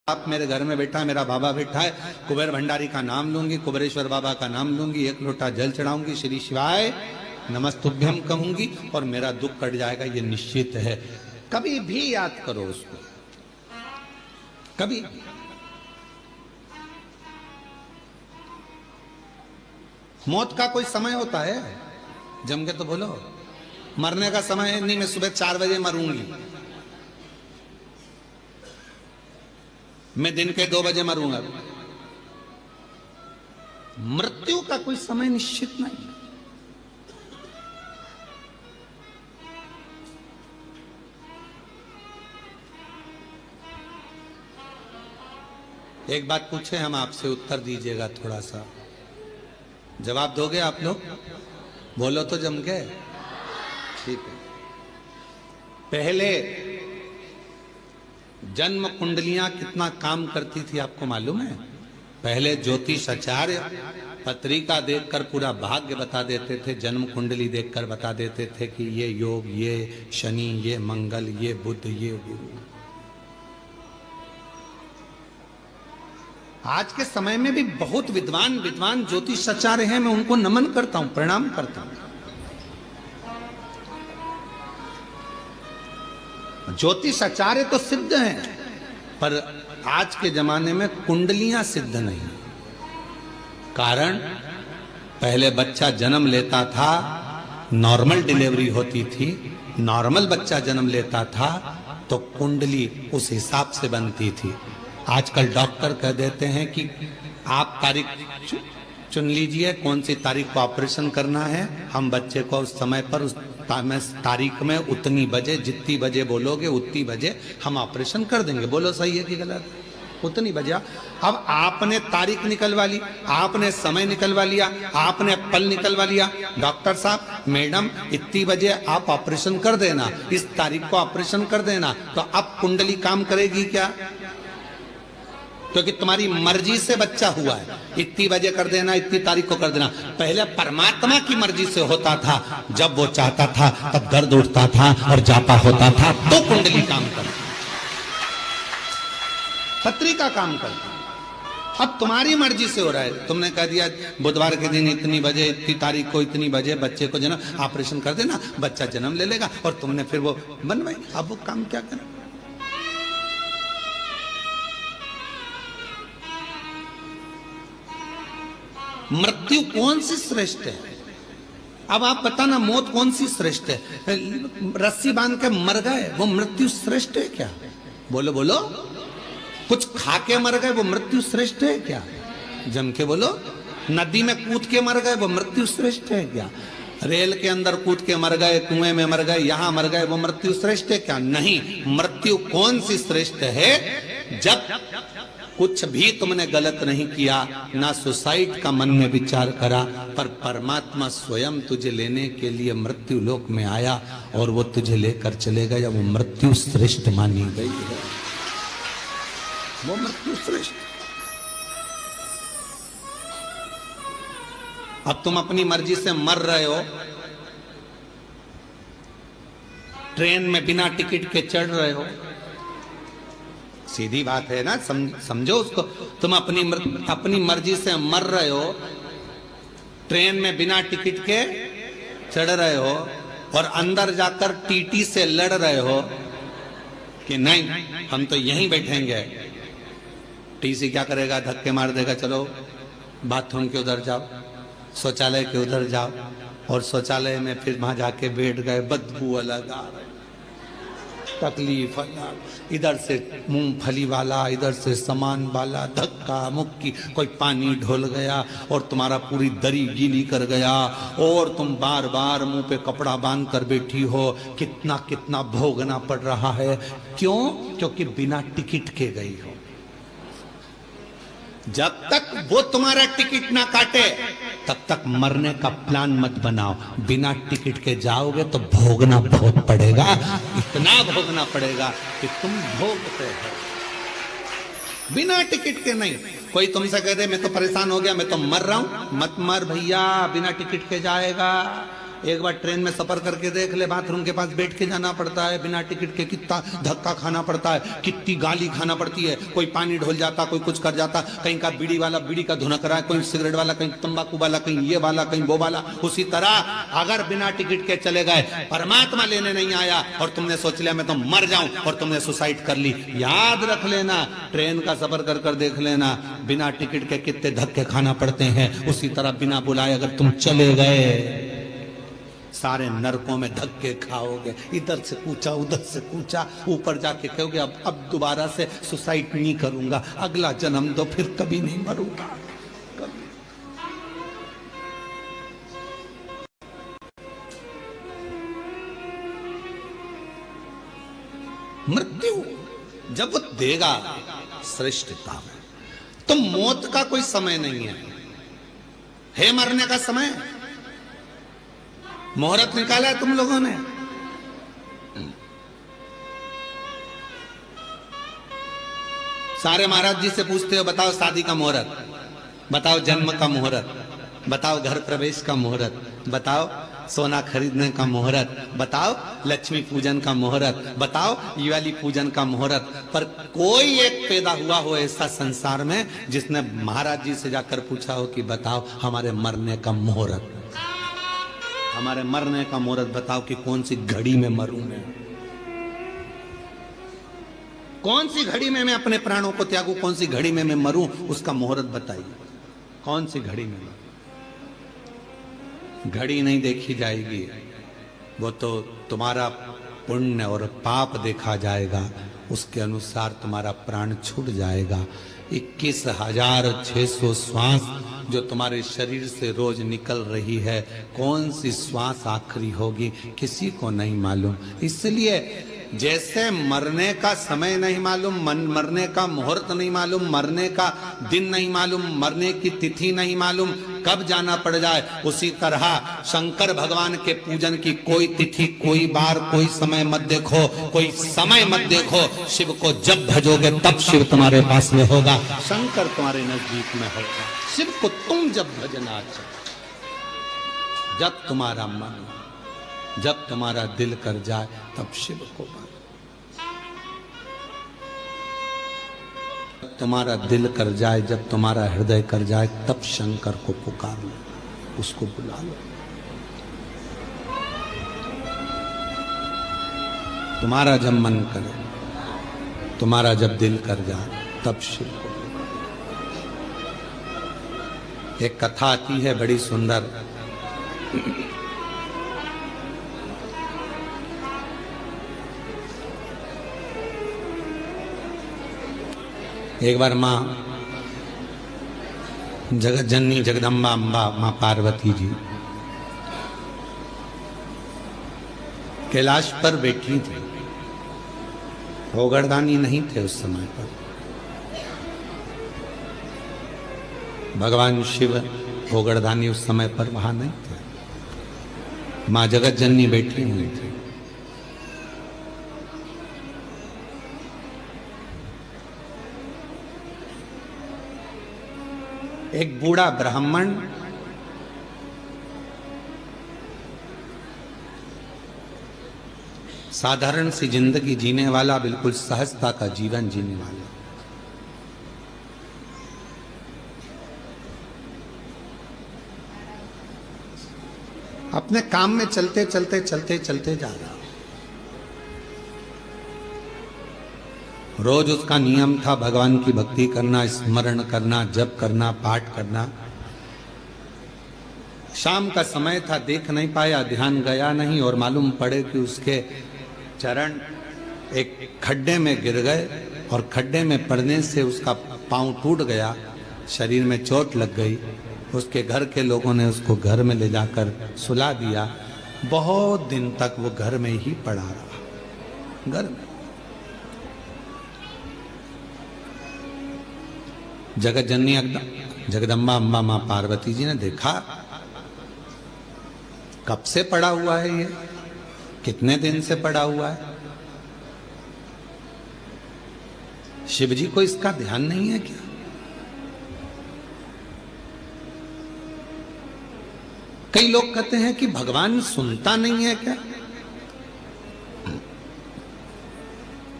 आप मेरे घर में बैठा है, मेरा बाबा बैठा है, कुबेर भंडारी का नाम लूंगी, कुबेरेश्वर बाबा का नाम लूंगी, एक लोटा जल चढ़ाऊंगी, श्री शिवाय नमस्तुभ्यम कहूंगी और मेरा दुख कट जाएगा, ये निश्चित है। कभी भी याद करो उसको, कभी। मौत का कोई समय होता है? जम के तो बोलो। मरने का समय है नहीं, मैं सुबह 4 बजे मरूंगी, मैं दिन के 2 बजे मरूंगा। मृत्यु का कोई समय निश्चित नहीं। एक बात पूछे हम आपसे, उत्तर दीजिएगा, थोड़ा सा जवाब दोगे आप लोग? बोलो तो जम के। ठीक है। पहले जन्म कुंडलियां कितना काम करती थी आपको मालूम है? पहले ज्योतिष आचार्य पत्रिका देखकर पूरा भाग्य बता देते थे, जन्म कुंडली देखकर बता देते थे कि ये योग, ये शनि, ये मंगल, ये बुध, ये गुरु। आज के समय में भी बहुत विद्वान विद्वान ज्योतिष आचार्य हैं, मैं उनको नमन करता हूं, प्रणाम करता हूं। ज्योतिष आचार्य तो सिद्ध हैं, पर आज के जमाने में कुंडलियां सिद्ध नहीं। कारण पहले बच्चा जन्म लेता था, नॉर्मल डिलीवरी होती थी, नॉर्मल बच्चा जन्म लेता था तो कुंडली उस हिसाब से बनती थी। आजकल डॉक्टर कह देते हैं कि आप तारीख चुन लीजिए, कौन सी तारीख को ऑपरेशन करना है, हम बच्चे को उस समय पर उस तारीख में उतनी बजे, जितनी बजे बोलोगे उतनी बजे हम ऑपरेशन कर देंगे। बोलो सही है कि गलत? उतनी बजे। अब आपने तारीख निकलवा ली, आपने समय निकलवा लिया, आपने पल निकलवा लिया, डॉक्टर साहब, मैडम, इतनी बजे आप ऑपरेशन कर देना, इस तारीख को ऑपरेशन कर देना, तो अब कुंडली काम करेगी क्या? क्योंकि तुम्हारी मर्जी से बच्चा हुआ है, इतनी बजे कर देना, इतनी तारीख को कर देना। पहले परमात्मा की मर्जी से होता था, जब वो चाहता था तब दर्द उठता था और जापा होता था तो कुंडली काम करती, पत्रिका काम करती। अब तुम्हारी मर्जी से हो रहा है, तुमने कह दिया बुधवार के दिन इतनी बजे, इतनी तारीख को इतनी बजे बच्चे को जन्म ऑपरेशन कर देना, बच्चा जन्म ले लेगा, और तुमने फिर वो बनवाई। अब वो काम क्या करें? मृत्यु कौन सी श्रेष्ठ है? अब आप बताना, मौत कौन सी श्रेष्ठ है? रस्सी बांध के मर गए, वो मृत्यु श्रेष्ठ है क्या? बोलो बोलो। कुछ खा के मर गए, वो मृत्यु श्रेष्ठ है क्या? जम के बोलो। नदी में कूद के मर गए, वो मृत्यु श्रेष्ठ है क्या? रेल के अंदर कूद के मर गए, कुएं में मर गए, यहां मर गए, वो मृत्यु श्रेष्ठ है क्या? नहीं। मृत्यु कौन सी श्रेष्ठ है? जब कुछ भी तुमने गलत नहीं किया, ना सुसाइड का मन में विचार करा, पर परमात्मा स्वयं तुझे लेने के लिए मृत्यु लोक में आया और वो तुझे लेकर चले गया, वो मृत्यु श्रेष्ठ मानी गई है। वो मृत्यु श्रेष्ठ। अब तुम अपनी मर्जी से मर रहे हो, ट्रेन में बिना टिकट के चढ़ रहे हो, सीधी बात है ना, समझो उसको। तुम अपनी मर्जी से मर रहे हो, ट्रेन में बिना टिकट के चढ़ रहे हो, और अंदर जाकर टीटी से लड़ रहे हो कि नहीं हम तो यहीं बैठेंगे। टीसी क्या करेगा? धक्के मार देगा, चलो बाथरूम के उधर जाओ, शौचालय के उधर जाओ, और शौचालय में फिर वहां जाके बैठ गए, बदबू अलग आ रही, तकलीफ अलग, इधर से मूंगफली वाला, इधर से सामान वाला, धक्का मुक्की, कोई पानी ढोल गया और तुम्हारा पूरी दरी गीली कर गया, और तुम बार बार मुंह पे कपड़ा बांध कर बैठी हो। कितना कितना भोगना पड़ रहा है। क्यों? क्योंकि बिना टिकट के गई हो। जब तक वो तुम्हारा टिकट ना काटे तब तक मरने का प्लान मत बनाओ। बिना टिकट के जाओगे तो भोगना बहुत पड़ेगा, इतना भोगना पड़ेगा कि तुम भोगते हो। बिना टिकट के नहीं। कोई तुमसे कह दे मैं तो परेशान हो गया, मैं तो मर रहा हूं, मत मर भैया, बिना टिकट के जाएगा। एक बार ट्रेन में सफर करके देख ले, बाथरूम के पास बैठ के जाना पड़ता है बिना टिकट के, कितना धक्का खाना पड़ता है, कितनी गाली खाना पड़ती है। कोई पानी ढोल जाता, कोई कुछ कर जाता, कहीं का बीड़ी वाला बीड़ी का धुनक रहा है, कोई सिगरेट वाला, कहीं तंबाकू वाला, कहीं ये वाला, कहीं वो वाला। उसी तरह अगर बिना टिकट के चले गए, परमात्मा लेने नहीं आया और तुमने सोच लिया मैं तो मर जाऊं और तुमने सुसाइड कर ली, याद रख लेना, ट्रेन का सफर कर कर देख लेना, बिना टिकट के कितने धक्के खाना पड़ते हैं। उसी तरह बिना बुलाए अगर तुम चले गए, सारे नरकों में धक्के खाओगे, इधर से कूचा उधर से कूचा, ऊपर जाके कहोगे अब दोबारा से सुसाइड नहीं करूंगा, अगला जन्म दो, फिर कभी नहीं मरूंगा। मृत्यु जब वो देगा श्रेष्ठता में, तो मौत का कोई समय नहीं है मरने का समय। मुहूर्त निकाला है तुम लोगों ने, सारे महाराज जी से पूछते हो बताओ शादी का मुहूर्त, बताओ जन्म का मुहूर्त, बताओ घर प्रवेश का मुहूर्त, बताओ सोना खरीदने का मुहूर्त, बताओ लक्ष्मी पूजन का मुहूर्त, बताओ दिवाली पूजन का मुहूर्त। पर कोई एक पैदा हुआ हो ऐसा संसार में जिसने महाराज जी से जाकर पूछा हो कि बताओ हमारे मरने का मुहूर्त, हमारे मरने का मुहूर्त बताओ कि कौन सी घड़ी में मरूं मैं, कौन सी घड़ी में मैं अपने प्राणों को त्यागूं, कौन सी घड़ी में मैं मरूं, उसका मुहूर्त बताइए। कौन सी घड़ी में मरूं? घड़ी नहीं देखी जाएगी, वो तो तुम्हारा पुण्य और पाप देखा जाएगा, उसके अनुसार तुम्हारा प्राण छूट जाएगा। 21,600 श्वास जो तुम्हारे शरीर से रोज निकल रही है, कौन सी श्वास आखिरी होगी किसी को नहीं मालूम। इसलिए जैसे मरने का समय नहीं मालूम, मरने का मुहूर्त नहीं मालूम, मरने का दिन नहीं मालूम, मरने की तिथि नहीं मालूम, कब जाना पड़ जाए, उसी तरह शंकर भगवान के पूजन की कोई तिथि, कोई बार, कोई समय मत देखो, कोई समय मत देखो। शिव को जब भजोगे तब शिव तुम्हारे पास में होगा, शंकर तुम्हारे नजदीक में होगा। शिव को तुम जब भजना चाहो, जब तुम्हारा मन, जब तुम्हारा दिल कर जाए तब शिव को मानो। तुम्हारा दिल कर जाए, जब तुम्हारा हृदय कर जाए, तब शंकर को पुकार लो, उसको बुला लो। तुम्हारा जब मन करे, तुम्हारा जब दिल कर जाए, तब शिव को। एक कथा आती है बड़ी सुंदर, एक बार माँ जगत जननी जगदम्बा अम्बा माँ पार्वती जी कैलाश पर बैठी थी, भोगड़दानी नहीं थे उस समय पर। भगवान शिव भोगड़दानी उस समय पर वहां नहीं थे, माँ जगत जननी बैठी हुई थी। एक बूढ़ा ब्राह्मण साधारण सी जिंदगी जीने वाला, बिल्कुल सहजता का जीवन जीने वाला, अपने काम में चलते चलते चलते चलते जा रहा। रोज उसका नियम था भगवान की भक्ति करना, स्मरण करना, जप करना, पाठ करना। शाम का समय था, देख नहीं पाया, ध्यान गया नहीं, और मालूम पड़े कि उसके चरण एक खड्डे में गिर गए और खड्डे में पड़ने से उसका पांव टूट गया, शरीर में चोट लग गई। उसके घर के लोगों ने उसको घर में ले जाकर सुला दिया। बहुत दिन तक वो घर में ही पड़ा रहा, घर में। जगत जननी जगदम्बा अम्बा माँ पार्वती जी ने देखा कब से पड़ा हुआ है, ये कितने दिन से पड़ा हुआ है, शिव जी को इसका ध्यान नहीं है क्या? कई लोग कहते हैं कि भगवान सुनता नहीं है क्या?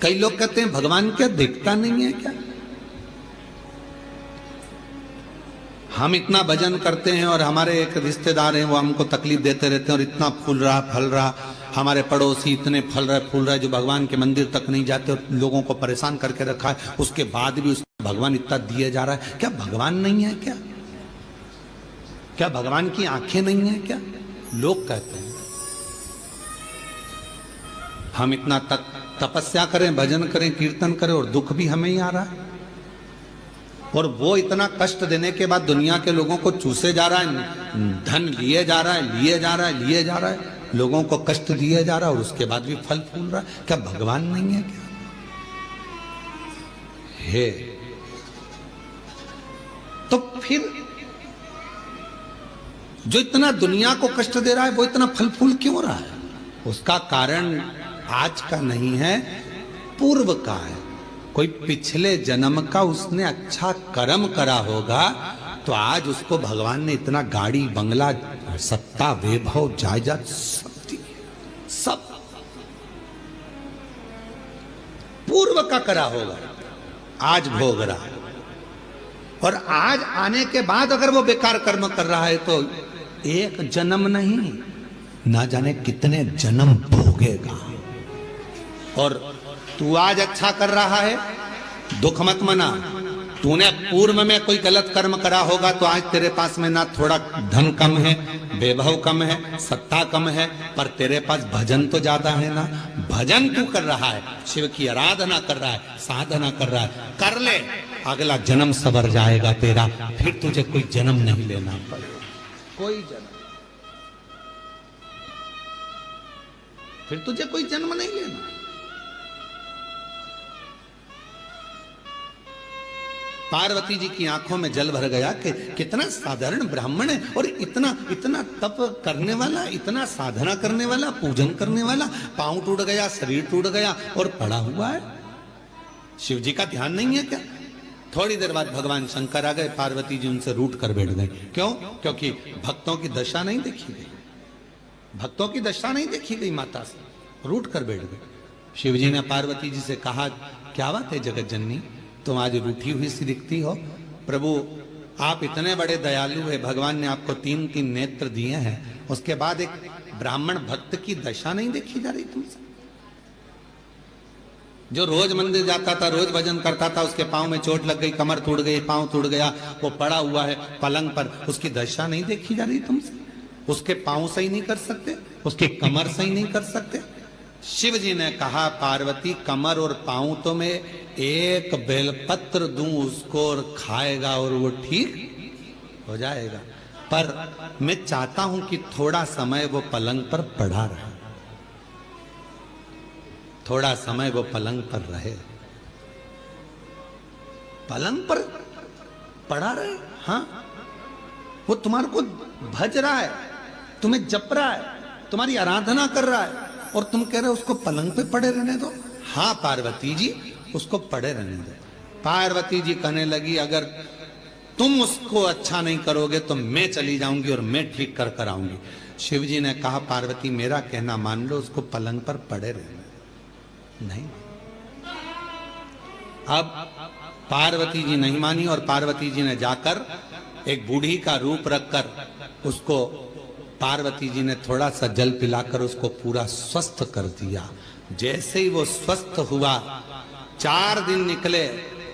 कई लोग कहते हैं भगवान क्या दिखता नहीं है क्या? हम इतना भजन करते हैं और हमारे एक रिश्तेदार हैं, वो हमको तकलीफ देते रहते हैं और इतना फूल रहा फल रहा, हमारे पड़ोसी इतने फल रहे फूल रहे जो भगवान के मंदिर तक नहीं जाते और लोगों को परेशान करके रखा है, उसके बाद भी उसको भगवान इतना दिए जा रहा है। क्या भगवान नहीं है क्या? क्या भगवान की आंखें नहीं है क्या? लोग कहते हैं। हम इतना तपस्या करें, भजन करें, कीर्तन करें और दुख भी हमें ही आ रहा है। और वो इतना कष्ट देने के बाद दुनिया के लोगों को चूसे जा रहा है, धन लिए जा रहा है, लिए जा रहा है, लिए जा रहा है, लोगों को कष्ट दिए जा रहा है और उसके बाद भी फल फूल रहा है। क्या भगवान नहीं है क्या? है तो फिर जो इतना दुनिया को कष्ट दे रहा है वो इतना फल फूल क्यों रहा है? उसका कारण आज का नहीं है, पूर्व का है। कोई पिछले जन्म का उसने अच्छा कर्म करा होगा तो आज उसको भगवान ने इतना गाड़ी बंगला सत्ता वैभव जायदाद सब पूर्व का करा होगा, आज भोग रहा है। और आज आने के बाद अगर वो बेकार कर्म कर रहा है तो एक जन्म नहीं, ना जाने कितने जन्म भोगेगा। और तू आज अच्छा कर रहा है, दुख मत मना। तूने पूर्व में कोई गलत कर्म करा होगा तो आज तेरे पास में ना थोड़ा धन कम है, वैभव कम है, सत्ता कम है, पर तेरे पास भजन तो ज्यादा है ना। भजन तू कर रहा है, शिव की आराधना कर रहा है, साधना कर रहा है, कर ले, अगला जन्म सवर जाएगा तेरा। फिर तुझे कोई जन्म नहीं लेना पड़ेगा, कोई जन्म, फिर तुझे कोई जन्म नहीं लेना। पार्वती जी की आंखों में जल भर गया कि कितना साधारण ब्राह्मण है और इतना इतना तप करने वाला, इतना साधना करने वाला, पूजन करने वाला, पांव टूट गया, शरीर टूट गया और पड़ा हुआ है। शिव जी का ध्यान नहीं है क्या? थोड़ी देर बाद भगवान शंकर आ गए, पार्वती जी उनसे रूठ कर बैठ गए। क्यों? क्योंकि भक्तों की दशा नहीं देखी गई, भक्तों की दशा नहीं देखी गई, माता से रूठ कर बैठ गए। शिव जी ने पार्वती जी से कहा, क्या बात है जगत जननी, तुम आज रूठी हुई सी दिखती हो। प्रभु आप इतने बड़े दयालु है, भगवान ने आपको 3-3 नेत्र दिए हैं, उसके बाद एक ब्राह्मण भक्त की दशा नहीं देखी जा रही तुमसे? जो रोज मंदिर जाता था, रोज भजन करता था, उसके पांव में चोट लग गई, कमर टूट गई, पांव टूट गया, वो पड़ा हुआ है पलंग पर, उसकी दशा नहीं देखी जा रही तुमसे? उसके पांव सही नहीं कर सकते, उसकी कमर सही नहीं कर सकते? शिव जी ने कहा, पार्वती कमर और पांव तो मैं एक बेलपत्र दूं उसको और खाएगा और वो ठीक हो जाएगा, पर मैं चाहता हूं कि थोड़ा समय वो पलंग पर पड़ा रहे, थोड़ा समय वो पलंग पर रहे, पलंग पर पड़ा रहे। हाँ, वो तुम्हारे को भज रहा है, तुम्हें जप रहा है, तुम्हारी आराधना कर रहा है और तुम कह रहे हो उसको पलंग पे पड़े रहने दो। हाँ पार्वती जी, उसको पड़े रहने दो। पार्वती जी कहने लगी, अगर तुम उसको अच्छा नहीं करोगे तो मैं चली जाऊंगी और मैं ठीक कर कर आऊंगी। शिव जी ने कहा, पार्वती मेरा कहना मान लो, उसको पलंग पर पड़े रहने। नहीं, अब पार्वती जी नहीं मानी और पार्वती जी ने जाकर एक बूढ़ी का रूप रखकर उसको, पार्वती जी ने थोड़ा सा जल पिलाकर उसको पूरा स्वस्थ कर दिया। जैसे ही वो स्वस्थ हुआ, 4 दिन निकले,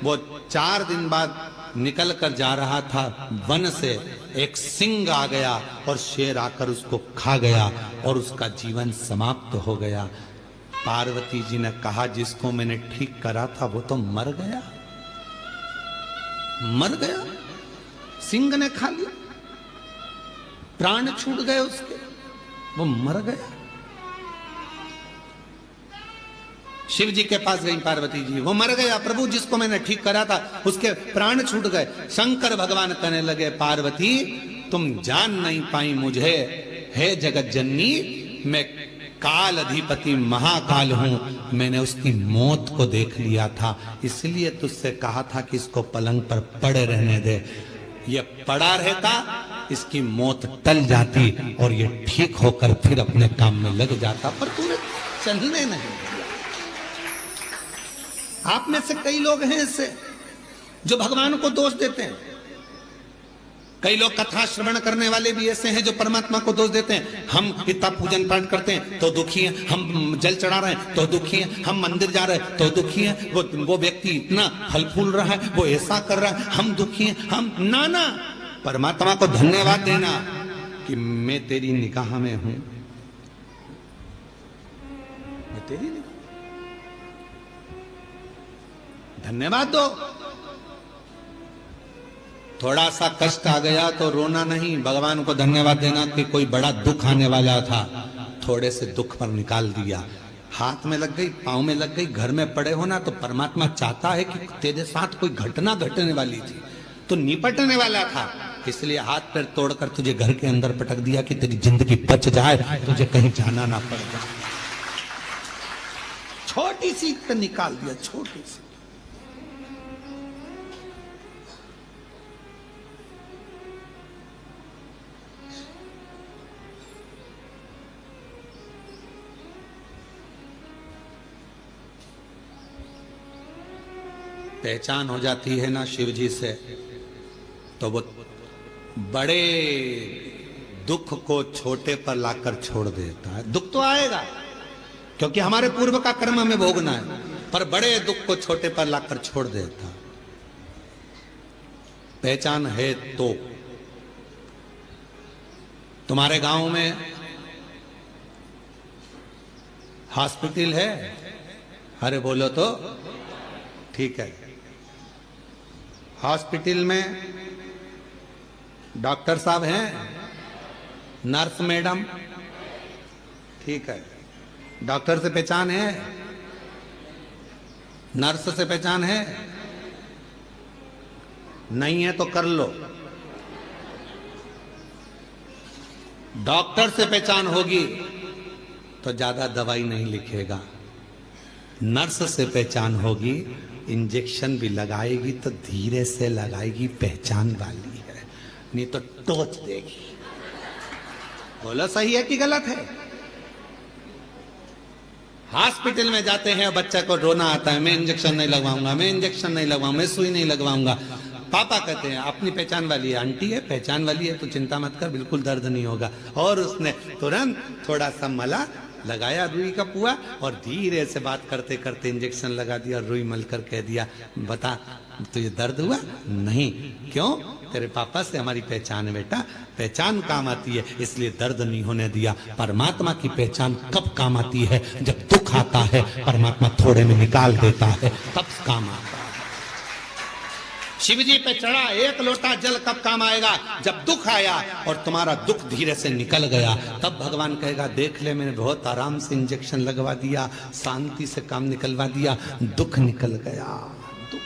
वो 4 दिन बाद निकल कर जा रहा था, वन से एक सिंह आ गया और शेर आकर उसको खा गया और उसका जीवन समाप्त हो गया। पार्वती जी ने कहा, जिसको मैंने ठीक करा था वो तो मर गया, मर गया, सिंह ने खा लिया, प्राण छूट गए उसके, वो मर गया। शिव जी के पास गई पार्वती जी, वो मर गया प्रभु, जिसको मैंने ठीक करा था उसके प्राण छूट गए। शंकर भगवान कहने लगे, पार्वती तुम जान नहीं पाई मुझे, हे जगत जननी, मैं काल अधिपति महाकाल हूं, मैंने उसकी मौत को देख लिया था, इसलिए तुझसे कहा था कि इसको पलंग पर पड़े रहने दे। ये पड़ा रहता इसकी मौत टल जाती और ये ठीक होकर फिर अपने काम में लग जाता, पर तूने चलने नहीं दिया। आप में से कई लोग हैं ऐसे जो भगवान को दोष देते हैं, कई लोग कथा श्रवण करने वाले भी ऐसे हैं जो परमात्मा को दोष देते हैं। हम इतना पूजन पाठ करते हैं तो दुखी हैं, हम जल चढ़ा रहे हैं तो दुखी हैं, हम मंदिर जा रहे हैं तो दुखी हैं, वो व्यक्ति इतना फल फूल रहा है, वो ऐसा कर रहा है, हम दुखी हैं। हम नाना परमात्मा को धन्यवाद देना कि मैं तेरी निगाह में हूं, मैं तेरी निगाह, धन्यवाद दो। थोड़ा सा कष्ट आ गया तो रोना नहीं, भगवान को धन्यवाद देना कि कोई बड़ा दुख आने वाला था, थोड़े से दुख पर निकाल दिया। हाथ में लग गई, पांव में लग गई, घर में पड़े हो ना, तो परमात्मा चाहता है कि तेरे साथ कोई घटना घटने वाली थी तो निपटने वाला था, इसलिए हाथ पैर तोड़कर तुझे घर के अंदर पटक दिया कि तेरी जिंदगी बच जाए, तुझे कहीं जाना ना पड़ जाए। छोटी सी पे निकाल दिया, छोटी सी। पहचान हो जाती है ना शिव जी से, तो वो बड़े दुख को छोटे पर लाकर छोड़ देता है। दुख तो आएगा क्योंकि हमारे पूर्व का कर्म हमें भोगना है, पर बड़े दुख को छोटे पर लाकर छोड़ देता। पहचान है तो तुम्हारे गांव में हॉस्पिटल है? अरे बोलो तो ठीक है। हॉस्पिटल में डॉक्टर साहब हैं, नर्स मैडम, ठीक है। डॉक्टर से पहचान है, नर्स से पहचान है, नहीं है तो कर लो। डॉक्टर से पहचान होगी तो ज्यादा दवाई नहीं लिखेगा, नर्स से पहचान होगी, इंजेक्शन भी लगाएगी तो धीरे से लगाएगी, पहचान वाली है, नहीं तो टोच देगी। बोलो सही है कि गलत है? हॉस्पिटल में जाते हैं, बच्चा को रोना आता है, मैं इंजेक्शन नहीं लगवाऊंगा, मैं इंजेक्शन नहीं लगवाऊंगा, मैं सुई नहीं लगवाऊंगा। पापा कहते हैं अपनी पहचान वाली है, आंटी है पहचान वाली है तो चिंता मत कर, बिल्कुल दर्द नहीं होगा। और उसने तुरंत थोड़ा सा मला लगाया रुई का पुआ और धीरे से बात करते करते इंजेक्शन लगा दिया, रुई मलकर कह दिया बता तुझे दर्द हुआ? नहीं। क्यों? तेरे पापा से हमारी पहचान है बेटा, पहचान काम आती है इसलिए दर्द नहीं होने दिया। परमात्मा की पहचान कब काम आती है? जब दुख आता है, परमात्मा थोड़े में निकाल देता है, तब काम आता है। शिव जी पे चढ़ा एक लोटा जल कब काम आएगा? जब दुख आया और तुम्हारा दुख धीरे से निकल गया, तब भगवान कहेगा देख ले मैंने बहुत आराम से इंजेक्शन लगवा दिया, शांति से काम निकलवा दिया, दुख निकल गया। दुख